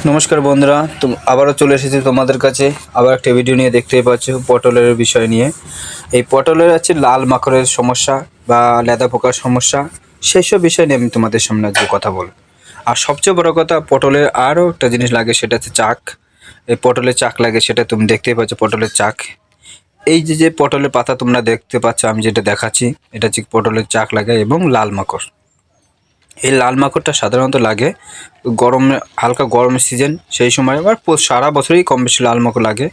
নমস্কার বন্ধুরা, তো আবারও চলে এসেছি তোমাদের কাছে আবার একটা ভিডিও নিয়ে। দেখতেই পাচ্ছ পটলের বিষয় নিয়ে। এই পটলের আছে লাল মাকড়ের সমস্যা বা লেদা পোকার সমস্যা, সেই সব বিষয় নিয়ে আমি তোমাদের সামনে আজকে কথা বলবো। আর সবচেয়ে বড় কথা, পটলের আরও একটা জিনিস লাগে, সেটা হচ্ছে চাক। এই পটলের চাক লাগে, সেটা তুমি দেখতেই পাচ্ছ পটলের চাক। এই যে পটলের পাতা তোমরা দেখতে পাচ্ছ, আমি যেটা দেখাচ্ছি এটা হচ্ছে পটলের চাক লাগে এবং লাল মাকড়। এই লাল মাকড়টা সাধারণত লাগে গরমে, হালকা গরমের সিজন সেই সময়, আবার সারা বছরই কম বেশি লাল মাকড় লাগে।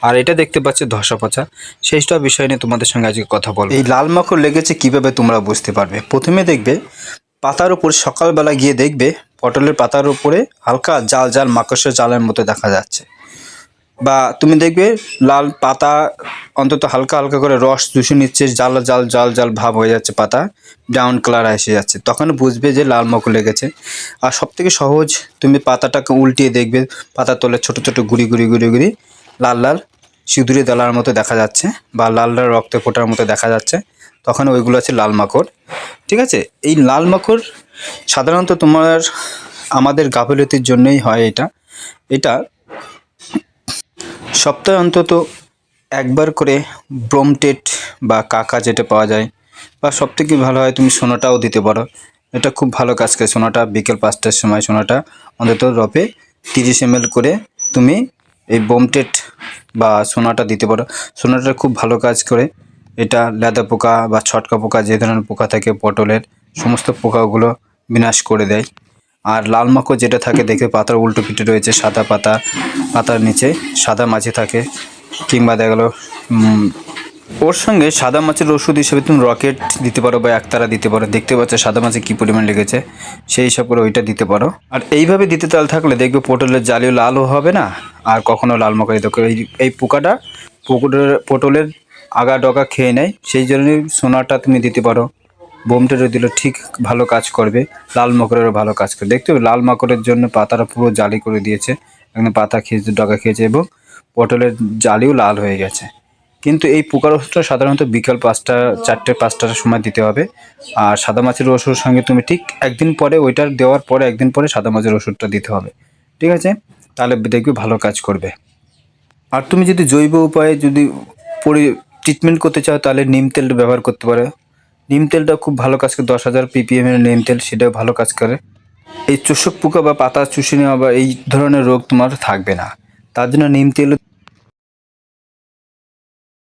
আর এটা দেখতে পাচ্ছি ধসা পচা, সেই সব বিষয় নিয়ে তোমাদের সঙ্গে আজকে কথা বলবো। এই লাল মাকড় লেগেছে কিভাবে তোমরা বুঝতে পারবে। প্রথমে দেখবে পাতার উপর, সকালবেলা গিয়ে দেখবে পটলের পাতার উপরে হালকা জাল জাল মাকড়সার জালের মতো দেখা যাচ্ছে, বা তুমি দেখবে লাল পাতা অন্তত হালকা হালকা করে রস চুষে নিচ্ছে, জাল জাল জাল জাল ভাব হয়ে যাচ্ছে, পাতা ব্রাউন কালার এসে যাচ্ছে, তখন বুঝবে যে লাল মাকড় লেগেছে। আর সবথেকে সহজ, তুমি পাতাটাকে উল্টিয়ে দেখবে পাতার তলে ছোট ছোট গুড়ি গুড়ি গুড়ি গুড়ি লাল লাল সিঁদুরি দালার মতো দেখা যাচ্ছে, বা লাল লাল রক্তে ফোটার মতো দেখা যাচ্ছে, তখন ওইগুলো আছে লাল মাকড়। ঠিক আছে, এই লাল মাকড় সাধারণত তোমার আমাদের গাফিলতির জন্যই হয়। এটা সপ্তাহে অন্তত একবার করে ব্রোমটেট বা কাকা যেটা পাওয়া যায়, বা সবথেকে ভালো হয় তুমি সোনাটাও দিতে পারো। এটা খুব ভালো কাজ করে। সোনাটা বিকেল 5টার সময় সোনাটা অন্তত রপে 30 ml করে তুমি এই ব্রোমটেট বা সোনাটা দিতে পারো। সোনাটা খুব ভালো কাজ করে। এটা লেদা পোকা বা ছটকা পোকা, যে ধরনের পোকা থাকে পটলের, সমস্ত পোকাগুলো বিনাশ করে দেয়। আর লাল মাকড় যেটা থাকে, দেখে পাতার উল্টো পিঠে রয়েছে সাদা পাতা, পাতার নিচে সাদা মাছি থাকে, কিংবা দেখা গেলো ওর সঙ্গে সাদা মাছের ওষুধ হিসেবে তুমি রকেট দিতে পারো বা একতারা দিতে পারো। দেখতে পাচ্ছ সাদা মাছে কী পরিমাণ লেগেছে, সেই হিসাব করে ওইটা দিতে পারো। আর এইভাবে দিতে থাকলে দেখবে পটলের জালিও লালও হবে না, আর কখনো লাল মাকড় দিতে। এই পোকাটা পটলের আগা ডগা খেয়ে নেয়, সেই জন্যই সোনাটা তুমি দিতে পারো। বোমটেরও দিলে ঠিক ভালো কাজ করবে, লাল মাকড়েরও ভালো কাজ করবে। দেখতে হবে লাল মাকড়ের জন্য পাতাটা পুরো জালি করে দিয়েছে, একদম পাতা খেয়েছে, ডগা খেয়েছে, এবং পটলের জালিও লাল হয়ে গেছে। কিন্তু এই পোকার ওষুধটা সাধারণত বিকাল 5টা 4টে-5টার সময় দিতে হবে। আর সাদা মাছের ওষুধের সঙ্গে তুমি ঠিক একদিন পরে, ওইটার দেওয়ার পরে একদিন পরে সাদা মাছের ওষুধটা দিতে হবে। ঠিক আছে, তাহলে দেখবে ভালো কাজ করবে। আর তুমি যদি জৈব উপায়ে যদি ট্রিটমেন্ট করতে চাও, তাহলে নিম তেলটা ব্যবহার করতে পারো। নিম তেলটা খুব ভালো কাজ করে, 10,000 ppm এর নিম তেল, সেটাও ভালো কাজ করে। এই চোষক পোকা বা পাতা চুষে নেওয়া বা এই ধরনের রোগ তোমার থাকবে না, তার জন্য নিম তেল